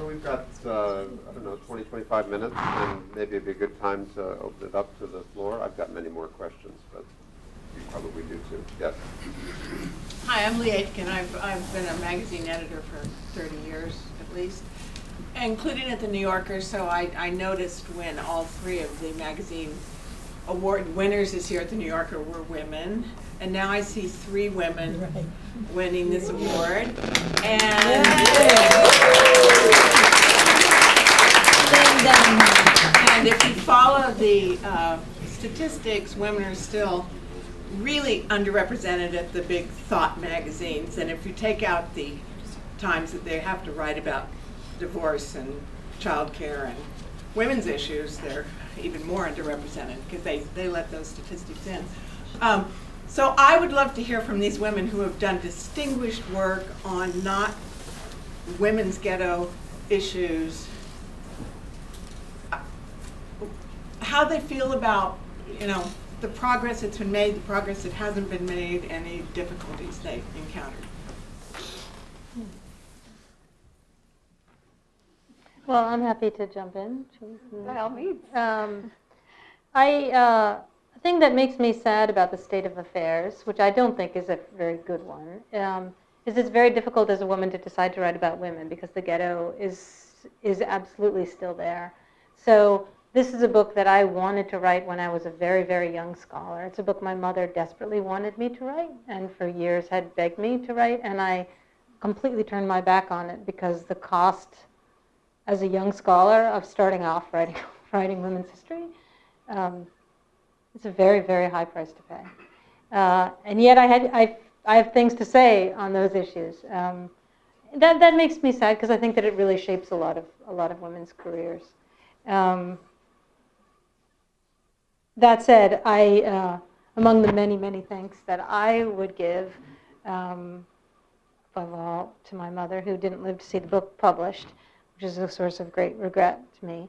So we've got, I don't know, 20, 25 minutes, and maybe it'd be a good time to open it up to the floor. I've got many more questions, but you probably do too. Yes? Hi, I'm Lee Aitken. I've been a magazine editor for 30 years at least, including at the New Yorker, so I noticed when all three of the magazine award winners this year at the New Yorker were women, and now I see three women winning this award. And if you follow the statistics, women are still really underrepresented at the big thought magazines, and if you take out the times that they have to write about divorce and childcare and women's issues, they're even more underrepresented because they let those statistics in. So I would love to hear from these women who have done distinguished work on not women's ghetto issues, how they feel about, the progress that's been made, the progress that hasn't been made, any difficulties they've encountered. Well, I'm happy to jump in. By all means. The thing that makes me sad about the state of affairs, which I don't think is a very good one, is it's very difficult as a woman to decide to write about women because the ghetto is absolutely still there. So this is a book that I wanted to write when I was a very, very young scholar. It's a book my mother desperately wanted me to write and for years had begged me to write, and I completely turned my back on it because the cost as a young scholar of starting off writing women's history, it's a very, very high price to pay. And yet I have things to say on those issues. That makes me sad because I think that it really shapes a lot of women's careers. That said, among the many, many thanks that I would give, above all to my mother, who didn't live to see the book published, which is a source of great regret to me,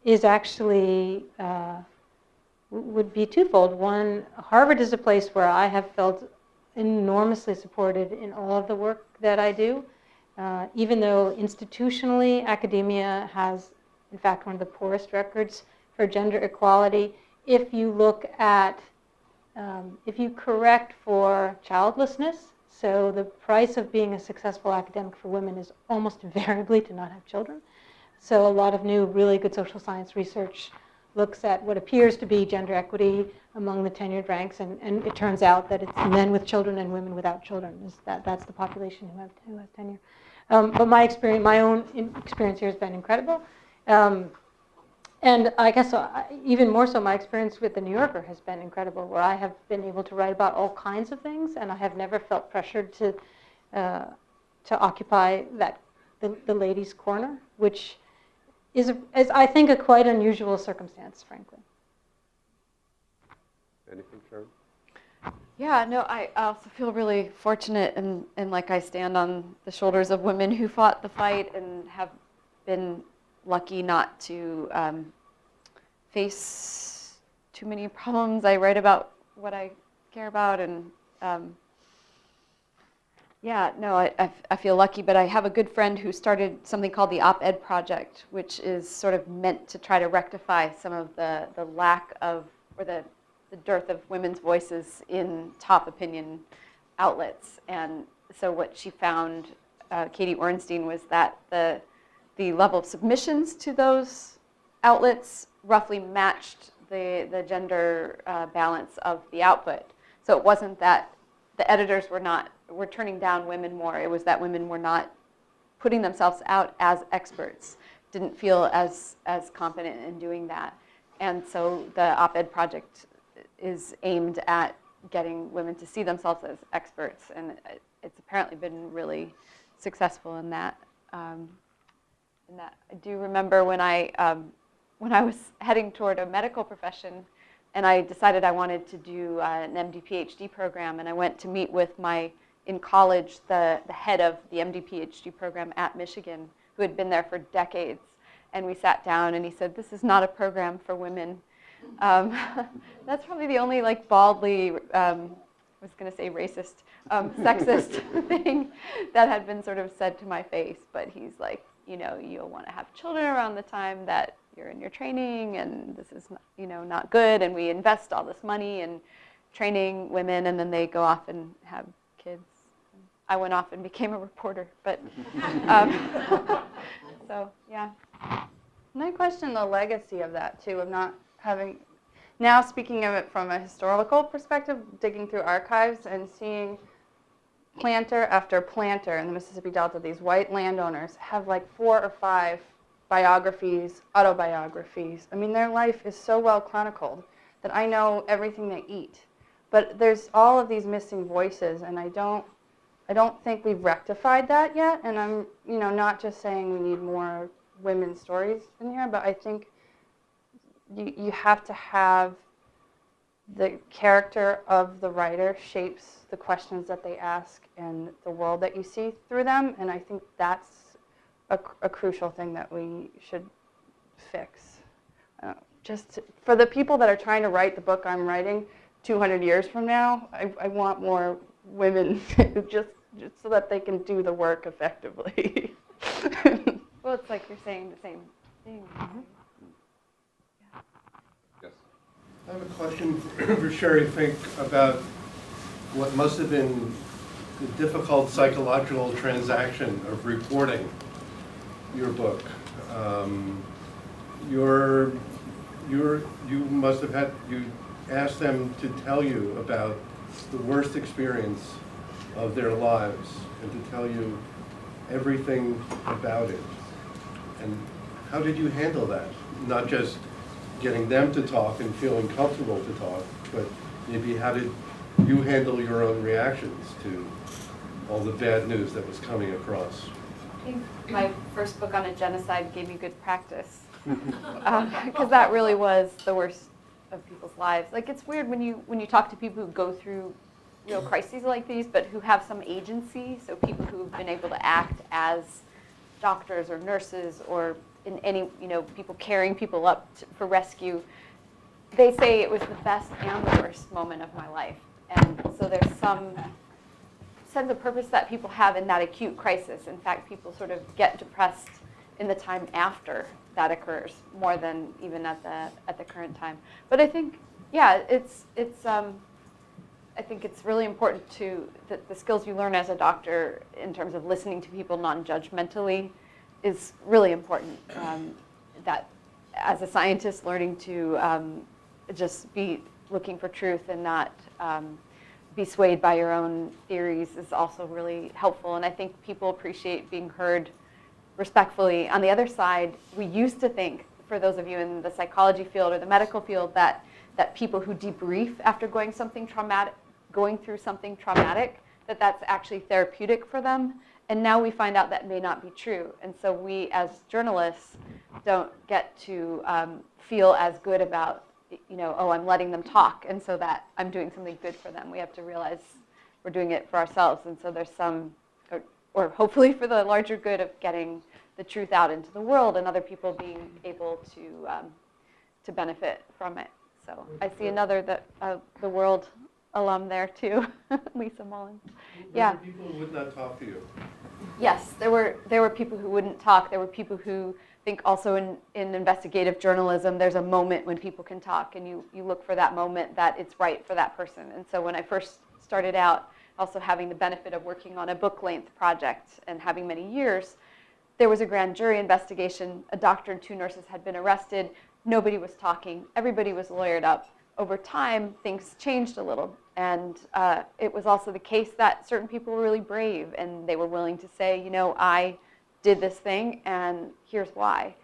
is actually would be twofold. One, Harvard is a place where I have felt enormously supported in all of the work that I do, even though institutionally academia has, in fact, one of the poorest records for gender equality. If you look at, if you correct for childlessness, so the price of being a successful academic for women is almost invariably to not have children. So a lot of new, really good social science research looks at what appears to be gender equity among the tenured ranks, and it turns out that it's men with children and women without children. That's the population who has tenure. But my own experience here has been incredible. And I guess even more so, my experience with the New Yorker has been incredible, where I have been able to write about all kinds of things, and I have never felt pressured to occupy the ladies' corner, which is I think a quite unusual circumstance, frankly. Anything, Sheri? Yeah, no, I also feel really fortunate and like I stand on the shoulders of women who fought the fight and have been lucky not to face too many problems. I write about what I care about, and I feel lucky, but I have a good friend who started something called the Op-Ed Project, which is sort of meant to try to rectify some of the lack of, or the dearth of women's voices in top opinion outlets. And so what she found, Katie Ornstein, was that the level of submissions to those outlets roughly matched the gender balance of the output. So it wasn't that the editors were turning down women more. It was that women were not putting themselves out as experts, didn't feel as competent in doing that. And so the Op-Ed Project is aimed at getting women to see themselves as experts, and it's apparently been really successful in that. And that I do remember when I was heading toward a medical profession, and I decided I wanted to do an MD PhD program, and I went to meet with in college, the head of the MD PhD program at Michigan, who had been there for decades. And we sat down, and he said, "This is not a program for women." That's probably the only baldly, I was going to say racist, sexist thing that had been sort of said to my face. But he's like, you'll want to have children around the time that you're in your training, and this is not good, and we invest all this money in training women, and then they go off and have kids. I went off and became a reporter, but so yeah. And I question the legacy of that too, of not having, now speaking of it from a historical perspective, digging through archives and seeing planter after planter in the Mississippi Delta, these white landowners have like 4 or 5 biographies, autobiographies. I mean, their life is so well chronicled that I know everything they eat. But there's all of these missing voices, and I don't think we've rectified that yet. And I'm, not just saying we need more women's stories in here, but I think you have to have the character of the writer shapes the questions that they ask and the world that you see through them, and I think that's a crucial thing that we should fix. Just for the people that are trying to write the book I'm writing 200 years from now, I want more women just so that they can do the work effectively. Well, it's like you're saying the same thing. Yes. I have a question for Sheri Fink about what must have been the difficult psychological transaction of reporting your book. You must have had, you asked them to tell you about the worst experience of their lives and to tell you everything about it. And how did you handle that? Not just getting them to talk and feeling comfortable to talk, but maybe how did you handle your own reactions to all the bad news that was coming across? I think my first book on a genocide gave me good practice, because that really was the worst of people's lives. Like, it's weird when you talk to people who go through real crises like these, but who have some agency, so people who have been able to act as doctors or nurses or in any, people carrying people up for rescue. They say it was the best and the worst moment of my life. And so there's some sense of purpose that people have in that acute crisis. In fact, people sort of get depressed in the time after that occurs more than even at the current time. But I think, yeah, I think it's really important that the skills you learn as a doctor in terms of listening to people non-judgmentally is really important. That as a scientist, learning to just be looking for truth and not be swayed by your own theories is also really helpful. And I think people appreciate being heard respectfully. On the other side, we used to think, for those of you in the psychology field or the medical field, that people who debrief after going through something traumatic, that's actually therapeutic for them. And now we find out that may not be true. And so we, as journalists, don't get to feel as good about, I'm letting them talk, and so that I'm doing something good for them. We have to realize we're doing it for ourselves. And so there's some, or hopefully for the larger good of getting the truth out into the world and other people being able to benefit from it. So I see another the World alum there too, Lisa Mullins. Were there people who would not talk to you? Yes, there were people who wouldn't talk. There were people who think also in investigative journalism, there's a moment when people can talk, and you look for that moment that it's right for that person. And so when I first started out, also having the benefit of working on a book-length project and having many years, there was a grand jury investigation. A doctor and 2 nurses had been arrested. Nobody was talking. Everybody was lawyered up. Over time, things changed a little. And it was also the case that certain people were really brave, and they were willing to say, I did this thing, and here's why.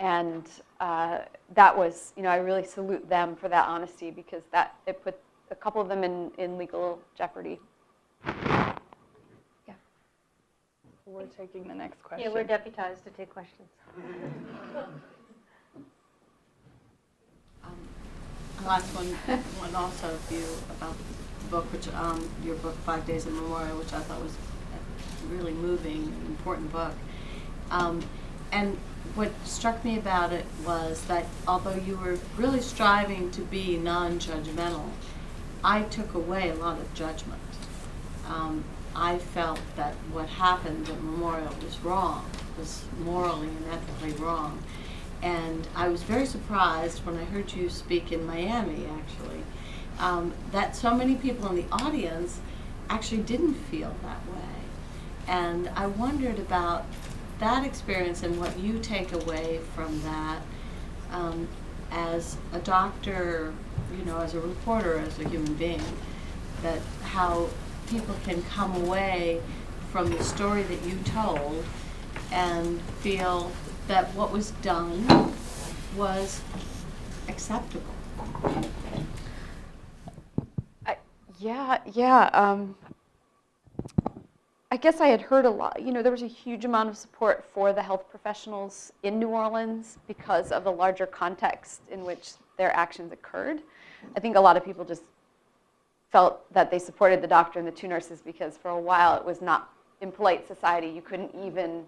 And that was, I really salute them for that honesty, because it put a couple of them in legal jeopardy. Yeah. We're taking the next question. Yeah, we're deputized to take questions. Last one also of you about the book, which your book 5 Days of Memorial, which I thought was a really moving and important book. And what struck me about it was that although you were really striving to be non-judgmental, I took away a lot of judgment. I felt that what happened at Memorial was wrong, was morally and ethically wrong. And I was very surprised when I heard you speak in Miami, actually, that so many people in the audience actually didn't feel that way. And I wondered about that experience and what you take away from that as a doctor, you know, as a reporter, as a human being, that how people can come away from the story that you told and feel that what was done was acceptable. I guess I had heard a lot, you know, there was a huge amount of support for the health professionals in New Orleans because of the larger context in which their actions occurred. I think a lot of people just felt that they supported the doctor and the two nurses because for a while it was not, in polite society, you couldn't even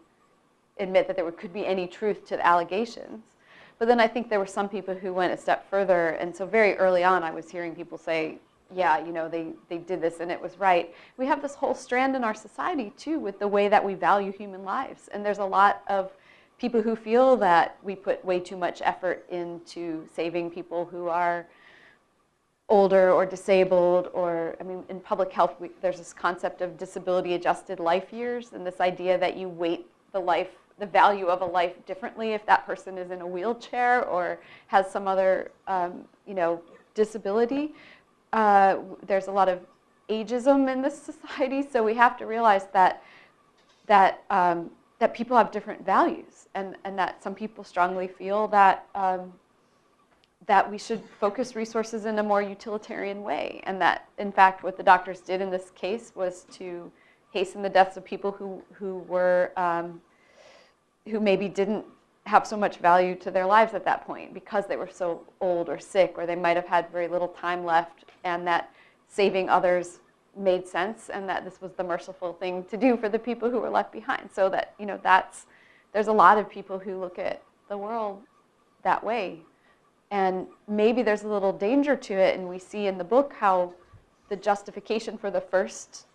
admit that there could be any truth to the allegations. But then I think there were some people who went a step further, and so very early on I was hearing people say, yeah, you know, they did this and it was right. We have this whole strand in our society too with the way that we value human lives, and there's a lot of people who feel that we put way too much effort into saving people who are older or disabled, or, I mean, in public health, there's this concept of disability-adjusted life years, and this idea that you weight the value of a life differently if that person is in a wheelchair or has some other, you know, disability. There's a lot of ageism in this society, so we have to realize that people have different values, and that some people strongly feel that that we should focus resources in a more utilitarian way, and that, in fact, what the doctors did in this case was to hasten the deaths of people who maybe didn't have so much value to their lives at that point because they were so old or sick, or they might have had very little time left, and that saving others made sense, and that this was the merciful thing to do for the people who were left behind. So that, you know, there's a lot of people who look at the world that way. And maybe there's a little danger to it, and we see in the book how the justification for the first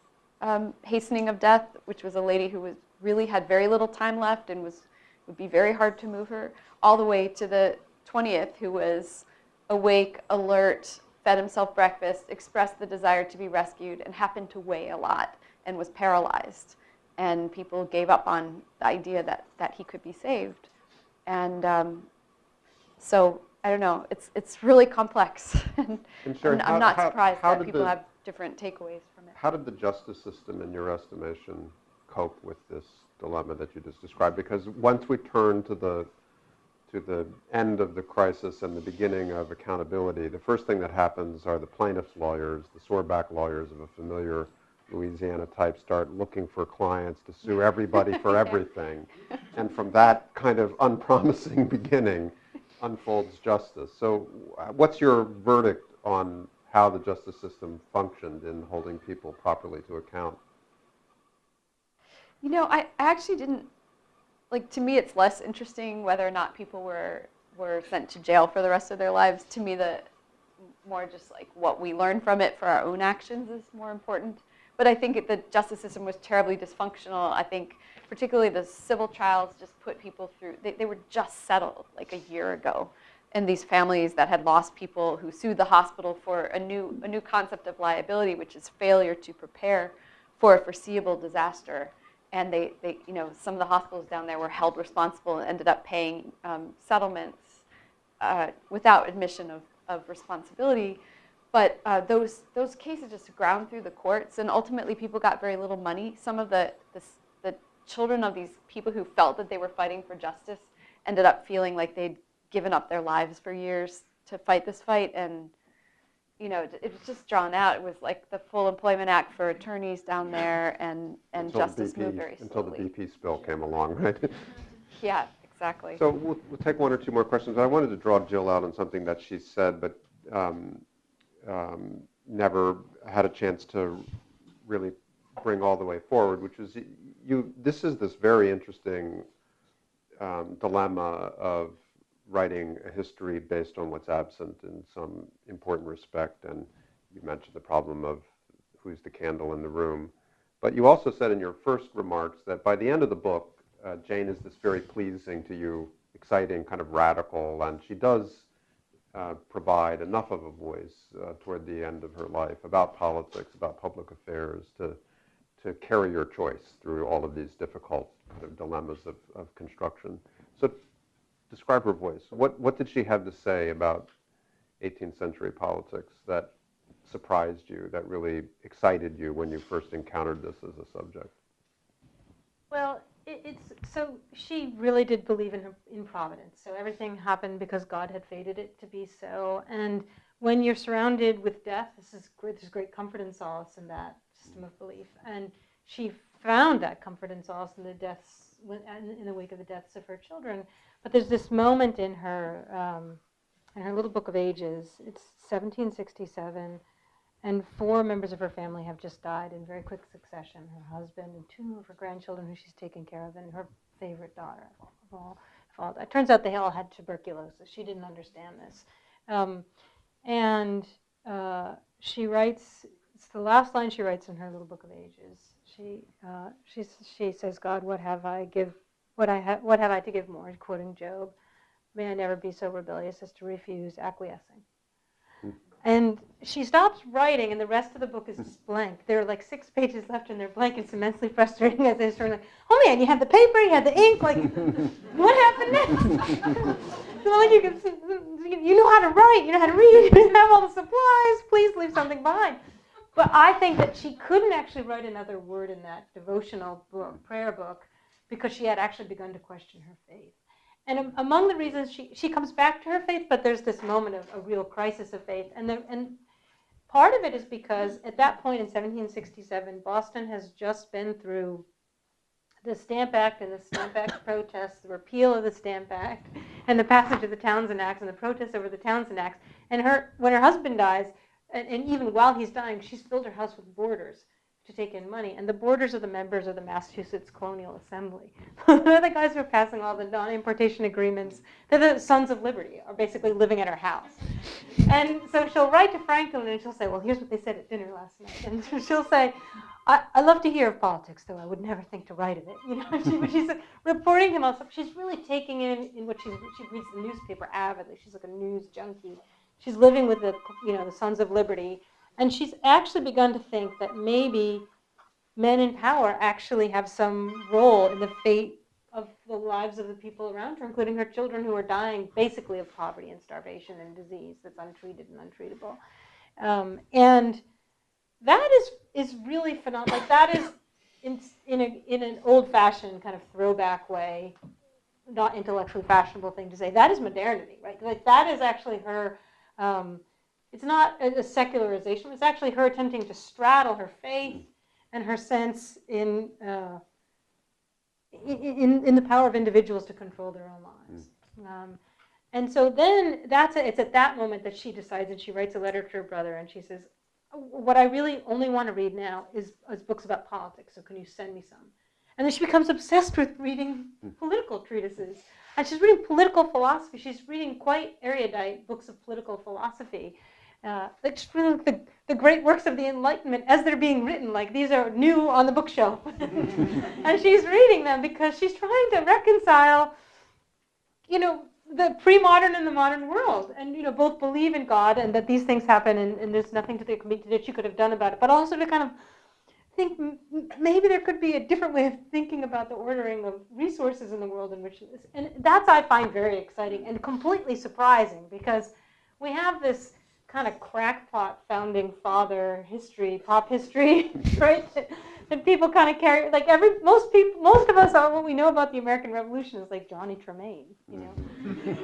hastening of death, which was a lady who really had very little time left and would be very hard to move her, all the way to the 20th, who was awake, alert, fed himself breakfast, expressed the desire to be rescued, and happened to weigh a lot and was paralyzed. And people gave up on the idea that he could be saved. And so, I don't know, it's really complex. And Sheri, I'm not surprised how that did people have different takeaways from it. How did the justice system, in your estimation, cope with this dilemma that you just described? Because once we turn to the end of the crisis and the beginning of accountability, the first thing that happens are the plaintiff's lawyers, the sore-back lawyers of a familiar Louisiana type, start looking for clients to sue everybody for everything. And from that kind of unpromising beginning unfolds justice. So what's your verdict on how the justice system functioned in holding people properly to account? You know, I actually didn't, like, to me it's less interesting whether or not people were sent to jail for the rest of their lives. To me, the more just like what we learn from it for our own actions is more important. But I think the justice system was terribly dysfunctional. I think particularly the civil trials just put people through, they were just settled like a year ago. And these families that had lost people who sued the hospital for a new concept of liability, which is failure to prepare for a foreseeable disaster. And they you know, some of the hospitals down there were held responsible and ended up paying settlements without admission of responsibility. But those cases just ground through the courts, and ultimately people got very little money. Some of the children of these people who felt that they were fighting for justice ended up feeling like they'd given up their lives for years to fight this fight, and you know, it was just drawn out. It was like the Full Employment Act for attorneys down there, and justice moved very slowly. Until the BP spill came along, right? Yeah, exactly. So we'll take one or two more questions. I wanted to draw Jill out on something that she said, but never had a chance to really bring all the way forward, which is this is this very interesting dilemma of writing a history based on what's absent in some important respect. And you mentioned the problem of who's the candle in the room. But you also said in your first remarks that by the end of the book, Jane is this very pleasing to you, exciting, kind of radical, and she does provide enough of a voice toward the end of her life about politics, about public affairs, to carry your choice through all of these difficult kind of dilemmas of construction. So describe her voice. What did she have to say about 18th century politics that surprised you, that really excited you when you first encountered this as a subject? Well, so she really did believe in providence. So everything happened because God had fated it to be so. And when you're surrounded with death, there's great comfort and solace in that system of belief. And she found that comfort and solace in in the wake of the deaths of her children. But there's this moment in her little book of ages. It's 1767. And 4 members of her family have just died in very quick succession. Her husband and 2 of her grandchildren who she's taken care of, and her favorite daughter of all. It turns out they all had tuberculosis. She didn't understand this. She writes, it's the last line she writes in her little book of ages. She says, God, what have I to give more? Quoting Job, may I never be so rebellious as to refuse acquiescing. And she stops writing, and the rest of the book is just blank. There are like 6 pages left, and they're blank. It's immensely frustrating as a historian. Like, oh man, you had the paper, you had the ink. Like, what happened next? So like you know how to write, you know how to read, you have all the supplies. Please leave something behind. But I think that she couldn't actually write another word in that devotional book, prayer book, because she had actually begun to question her faith. And among the reasons she comes back to her faith, but there's this moment of a real crisis of faith. And part of it is because at that point in 1767, Boston has just been through the Stamp Act and the Stamp Act protests, the repeal of the Stamp Act, and the passage of the Townshend Acts and the protests over the Townshend Acts. And when her husband dies, and even while he's dying, she's filled her house with boarders to take in money. And the boarders are the members of the Massachusetts Colonial Assembly. They're the guys who are passing all the non-importation agreements. They're the Sons of Liberty, are basically living at her house. And so she'll write to Franklin and she'll say, well, here's what they said at dinner last night. And she'll say, I love to hear of politics, though I would never think to write of it. You know, she's reporting him on stuff. She's really taking in what she reads the newspaper avidly. She's like a news junkie. She's living with the Sons of Liberty. And she's actually begun to think that maybe men in power actually have some role in the fate of the lives of the people around her, including her children who are dying basically of poverty and starvation and disease that's untreated and untreatable. And that is really phenomenal. Like that is in an old-fashioned kind of throwback way, not intellectually fashionable thing to say. That is modernity, right? Like that is actually her. It's not a secularization. It's actually her attempting to straddle her faith and her sense in the power of individuals to control their own lives. And so then it's at that moment that she decides, and she writes a letter to her brother, and she says, what I really only want to read now is books about politics, so can you send me some? And then she becomes obsessed with reading political treatises. And she's reading political philosophy. She's reading quite erudite books of political philosophy. Like just reading the great works of the Enlightenment as they're being written, like these are new on the bookshelf. And she's reading them because she's trying to reconcile, the pre-modern and the modern world, and both believe in God and that these things happen, and there's nothing that you could have done about it, but also to kind of think maybe there could be a different way of thinking about the ordering of resources in the world in which this, and that's I find very exciting and completely surprising, because we have this kind of crackpot founding father history, pop history, right? That people kind of carry, like most of us, what we know about the American Revolution is like Johnny Tremaine,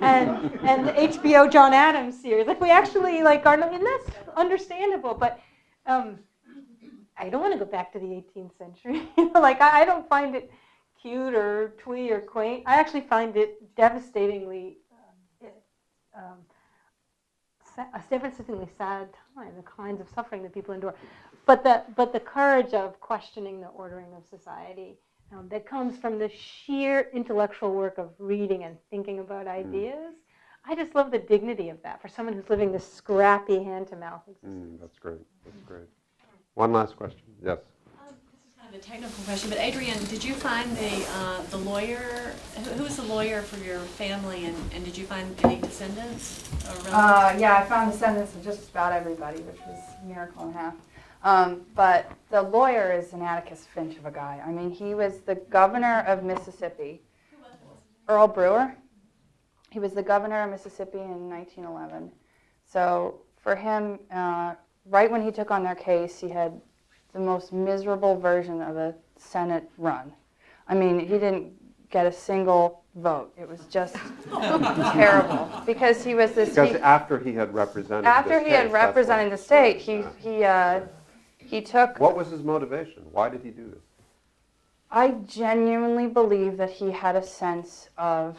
and the HBO John Adams series. Like we actually like are, and that's understandable, but I don't want to go back to the 18th century. Like I don't find it cute or twee or quaint. I actually find it devastatingly a devastatingly sad time, the kinds of suffering that people endure. But the courage of questioning the ordering of society that comes from the sheer intellectual work of reading and thinking about ideas. I just love the dignity of that for someone who's living this scrappy hand-to-mouth existence. That's great. That's great. One last question. Yes. This is kind kind of a technical question, but Adrienne, did you find the lawyer, who was the lawyer for your family, and did you find any descendants? Or relatives? Yeah, I found descendants of just about everybody, which was a miracle and a half. But the lawyer is an Atticus Finch of a guy. I mean, he was the governor of Mississippi. Earl Brewer. He was the governor of Mississippi in 1911. So for him, right when he took on their case, he had the most miserable version of a Senate run. I mean, he didn't get a single vote. It was just terrible because he was this. Because after he had represented the state, he took. What was his motivation? Why did he do this? I genuinely believe that he had a sense of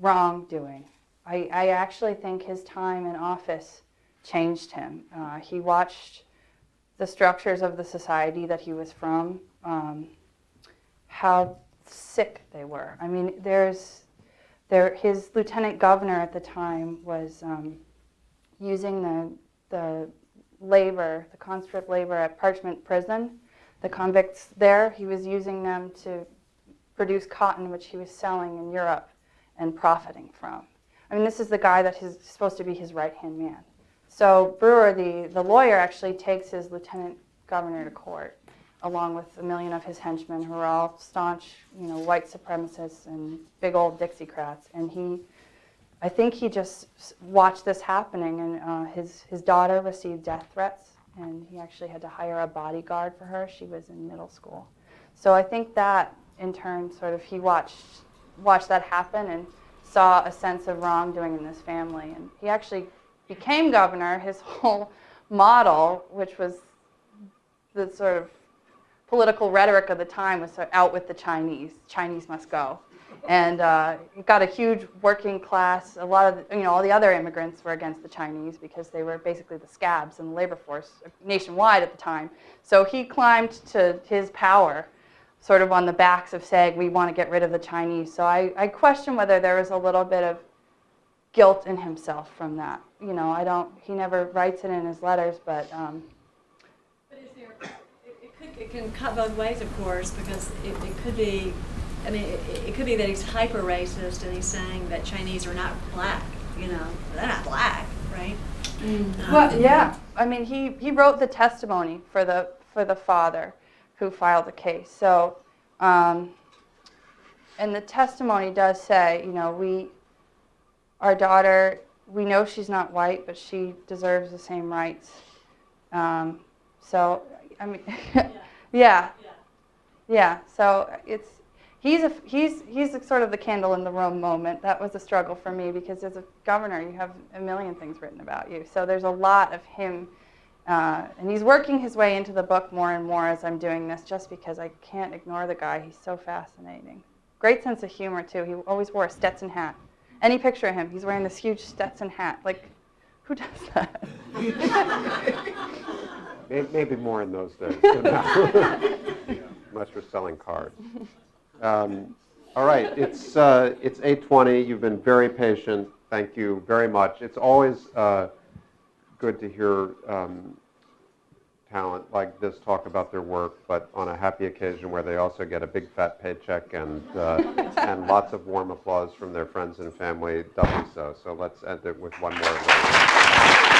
wrongdoing. I actually think his time in office changed him. He watched the structures of the society that he was from, how sick they were. I mean, his lieutenant governor at the time was using the labor, the conscript labor at Parchment Prison, the convicts there. He was using them to produce cotton, which he was selling in Europe and profiting from. I mean, this is the guy that is supposed to be his right-hand man. So Brewer, the lawyer, actually takes his lieutenant governor to court, along with 1 million of his henchmen, who are all staunch, white supremacists and big old Dixiecrats. And I think he just watched this happening, and his daughter received death threats, and he actually had to hire a bodyguard for her. She was in middle school. So I think that, in turn, sort of he watched that happen and saw a sense of wrongdoing in this family. And he actually became governor. His whole model, which was the sort of political rhetoric of the time, was sort of out with the Chinese. Chinese must go. And it got a huge working class. A lot of all the other immigrants were against the Chinese because they were basically the scabs in the labor force nationwide at the time. So he climbed to his power sort of on the backs of saying, we want to get rid of the Chinese. So I question whether there was a little bit of guilt in himself from that. He never writes it in his letters, but... But is there, it can cut both ways, of course, because it could be, it could be that he's hyper racist and he's saying that Chinese are not black, they're not black, right? Well, yeah. I mean, he wrote the testimony for the father who filed the case. So, and the testimony does say, our daughter, we know she's not white, but she deserves the same rights. So, I mean, yeah. So he's sort of the candle in the room moment. That was a struggle for me because as a governor, you have a million things written about you. So there's a lot of him, and he's working his way into the book more and more as I'm doing this, just because I can't ignore the guy. He's so fascinating. Great sense of humor too. He always wore a Stetson hat. Any picture of him, he's wearing this huge Stetson hat. Like, who does that? Maybe more in those days than now. Unless you're selling cards. All right, it's 8:20. You've been very patient. Thank you very much. It's always good to hear talent like this talk about their work, but on a happy occasion where they also get a big fat paycheck and lots of warm applause from their friends and family, doubly so. So let's end it with one more round.